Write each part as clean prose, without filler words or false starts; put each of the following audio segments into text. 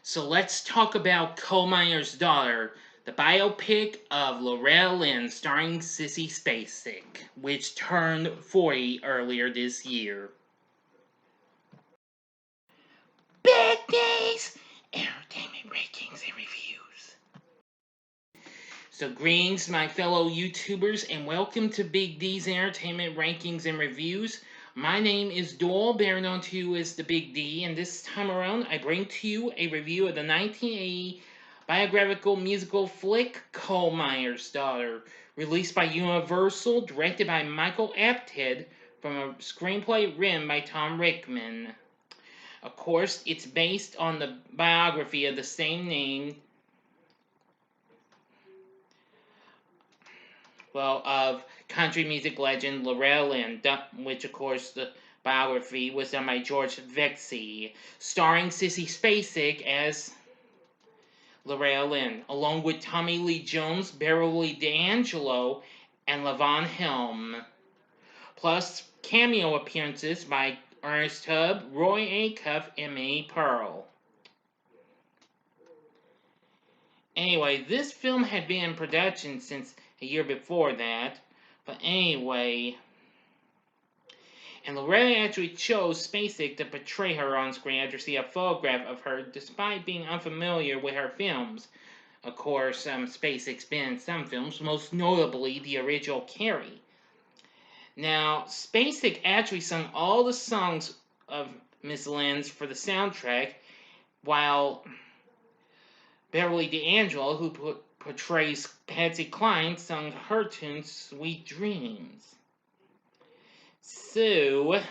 So let's talk about Coal Miner's Daughter, the biopic of Loretta Lynn starring Sissy Spacek, which turned 40 earlier this year. Big Days! Entertainment rankings and reviews. So greetings my fellow YouTubers and welcome to Big D's Entertainment Rankings and Reviews. My name is Doyle, better known to you as the Big D, and this time around I bring to you a review of the 1980 biographical musical flick Coal Miner's Daughter, released by Universal, directed by Michael Apted, from a screenplay written by Tom Rickman. Of course, it's based on the biography of the same name, of country music legend Loretta Lynn, which, of course, the biography was done by George Vexey, starring Sissy Spacek as Loretta Lynn, along with Tommy Lee Jones, Beverly D'Angelo, and Levon Helm. Plus, cameo appearances by Ernest Tubb, Roy Acuff, and Minnie Pearl. Anyway, this film had been in production since a year before that, but anyway, and Loretta actually chose Spacek to portray her on screen after seeing a photograph of her despite being unfamiliar with her films. Of course, Spacek's been in some films, most notably the original Carrie. Now, Spacek actually sung all the songs of Miss Lynn's for the soundtrack, while Beverly D'Angelo, who portrays Patsy Cline, sung her tune Sweet Dreams. So,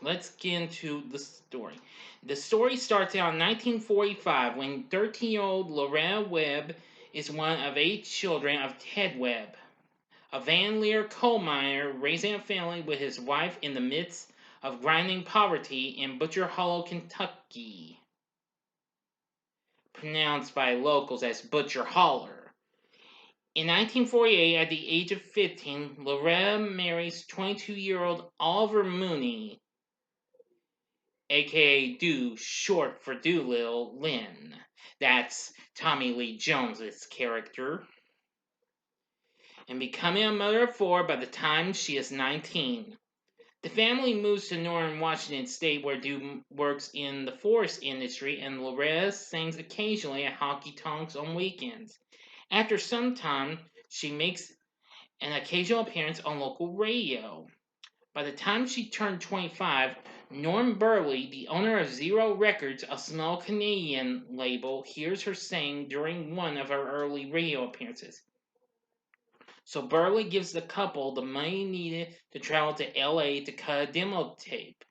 let's get into the story. The story starts out in 1945 when 13-year-old Loretta Webb is one of 8 children of Ted Webb, a Van Leer coal miner raising a family with his wife in the midst of grinding poverty in Butcher Hollow, Kentucky, pronounced by locals as Butcher Holler. In 1948, at the age of 15, Loretta marries 22-year-old Oliver Mooney, aka Do, short for Doolittle, Lynn. That's Tommy Lee Jones's character. And becoming a mother of 4 by the time she is 19. The family moves to northern Washington State, where Do works in the forest industry and Loretta sings occasionally at honky tonks on weekends. After some time, she makes an occasional appearance on local radio. By the time she turned 25, Norm Burley, the owner of Zero Records, a small Canadian label, hears her sing during one of her early radio appearances. So Burley gives the couple the money needed to travel to LA to cut a demo tape,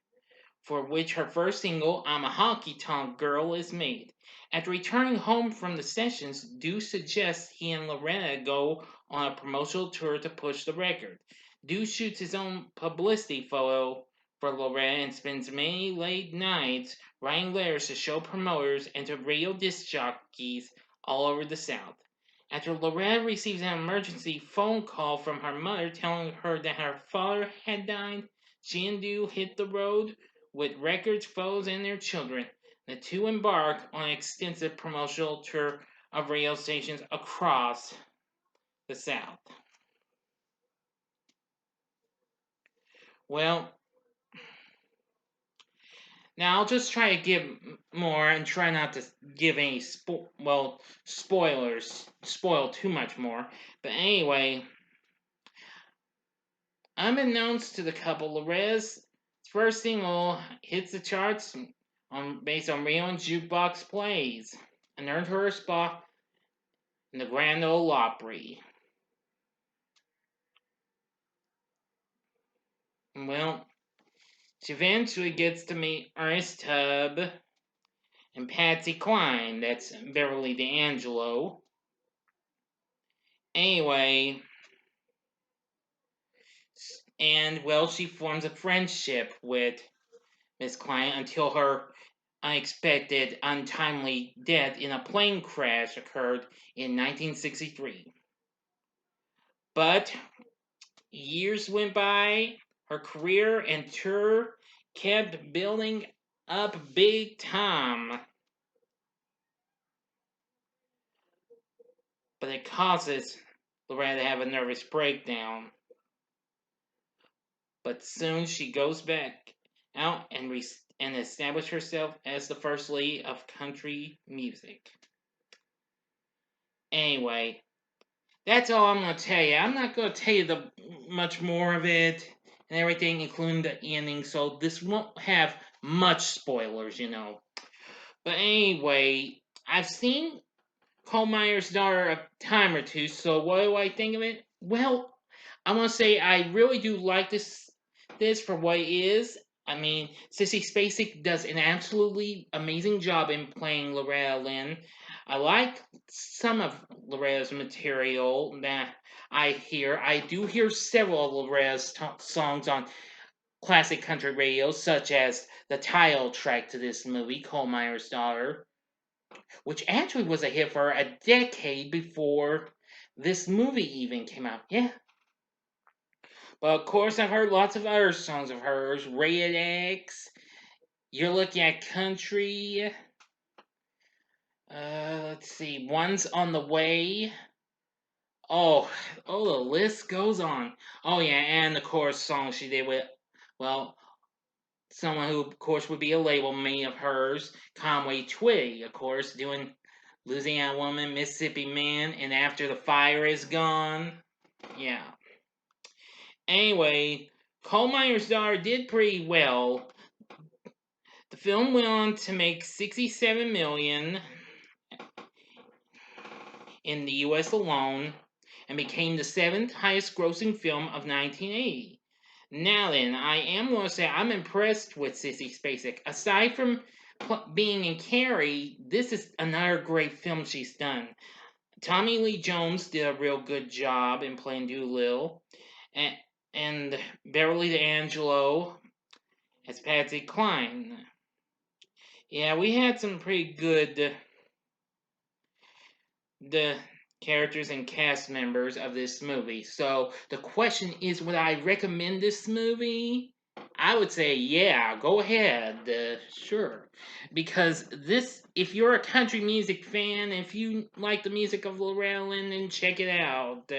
for which her first single, I'm a Honky Tonk Girl, is made. After returning home from the sessions, Do suggests he and Loretta go on a promotional tour to push the record. Do shoots his own publicity photo for Loretta and spends many late nights writing letters to show promoters and to radio disc jockeys all over the South. After Loretta receives an emergency phone call from her mother telling her that her father had died, she and Do hit the road with records, photos, and their children. The two embark on an extensive promotional tour of radio stations across the South. Well, now I'll just try to give more and try not to give any spoilers, spoil too much more. But anyway, unbeknownst to the couple, Loretta's first single hits the charts based on radio and jukebox plays and earned her a spot in the Grand Ole Opry. Well, she eventually gets to meet Ernest Tubb and Patsy Cline, that's Beverly D'Angelo. Anyway, and well, she forms a friendship with Miss Cline until her unexpected, untimely death in a plane crash occurred in 1963. But years went by, her career and tour kept building up big time. but it causes Loretta to have a nervous breakdown. But soon she goes back out and establishes herself as the first lady of country music. Anyway, that's all I'm going to tell you. I'm not going to tell you much more of it and everything, including the ending, so this won't have much spoilers, But anyway, I've seen Cole Meyer's Daughter a time or two, so what do I think of it? Well, I want to say I really do like this for what it is. I mean, Sissy Spacek does an absolutely amazing job in playing Loretta Lynn. I like some of Loretta's material that I hear. I do hear several of Loretta's songs on classic country radio, such as the title track to this movie, Cole Meyer's Daughter, which actually was a hit for a decade before this movie even came out. Yeah. But of course, I've heard lots of other songs of hers. Rated X, You're Looking at Country. Let's see. One's on the Way. Oh, the list goes on. Oh yeah, and the chorus song she did with, well, someone who of course would be a label mate of hers, Conway Twitty, of course, doing Louisiana Woman, Mississippi Man, and After the Fire Is Gone. Yeah. Anyway, Coal Miner's Daughter did pretty well. The film went on to make $67 million in the US alone and became the 7th highest grossing film of 1980. Now then, I am going to say I'm impressed with Sissy Spacek. Aside from being in Carrie, this is another great film she's done. Tommy Lee Jones did a real good job in playing Doolittle, and Beverly D'Angelo as Patsy Cline. Yeah, we had some pretty good the characters and cast members of this movie. So the question is, would I recommend this movie? I would say, yeah, go ahead, sure. Because if you're a country music fan, if you like the music of Loretta Lynn, then check it out.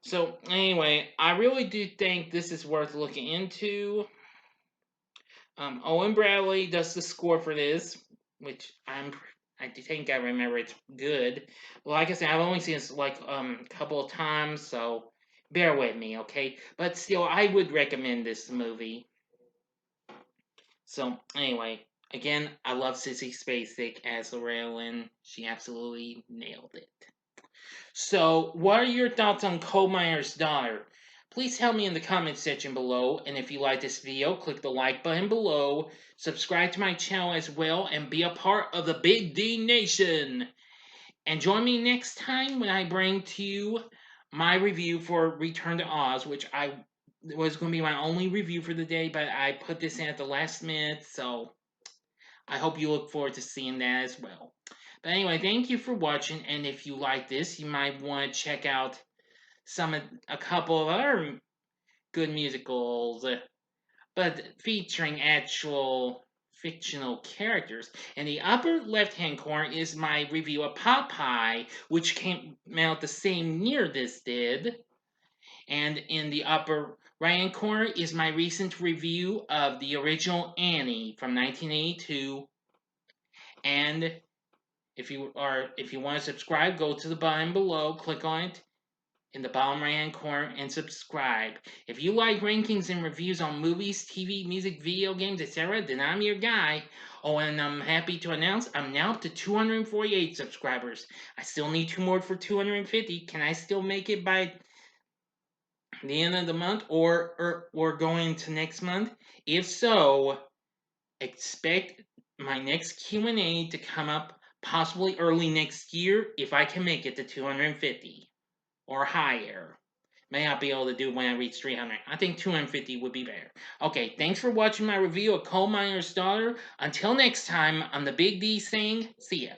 So anyway, I really do think this is worth looking into. Owen Bradley does the score for this, which I think I remember it's good. Like I said, I've only seen this like a couple of times, so bear with me, okay? But still, I would recommend this movie. So anyway, again, I love Sissy Spacek as Loretta Lynn. She absolutely nailed it. So, what are your thoughts on Coal Miner's Daughter? Please tell me in the comment section below, and if you like this video, click the like button below, subscribe to my channel as well, and be a part of the Big D Nation. And join me next time when I bring to you my review for Return to Oz, which was going to be my only review for the day, but I put this in at the last minute, so I hope you look forward to seeing that as well. But anyway, thank you for watching, and if you like this, you might want to check out a couple of other good musicals, but featuring actual fictional characters. In the upper left-hand corner is my review of Popeye, which came out the same year this did. And in the upper right-hand corner is my recent review of the original Annie from 1982. And if you want to subscribe, go to the button below, click on it in the bottom right hand corner, and subscribe. If you like rankings and reviews on movies, TV, music, video games, etc., then I'm your guy. Oh, and I'm happy to announce I'm now up to 248 subscribers. I still need 2 more for 250. Can I still make it by the end of the month or going to next month? If so, expect my next Q&A to come up possibly early next year if I can make it to 250 or higher. May not be able to do it when I reach 300. I think 250 would be better. Okay, thanks for watching my review of Coal Miner's Daughter. Until next time, I'm the Big D saying, see ya.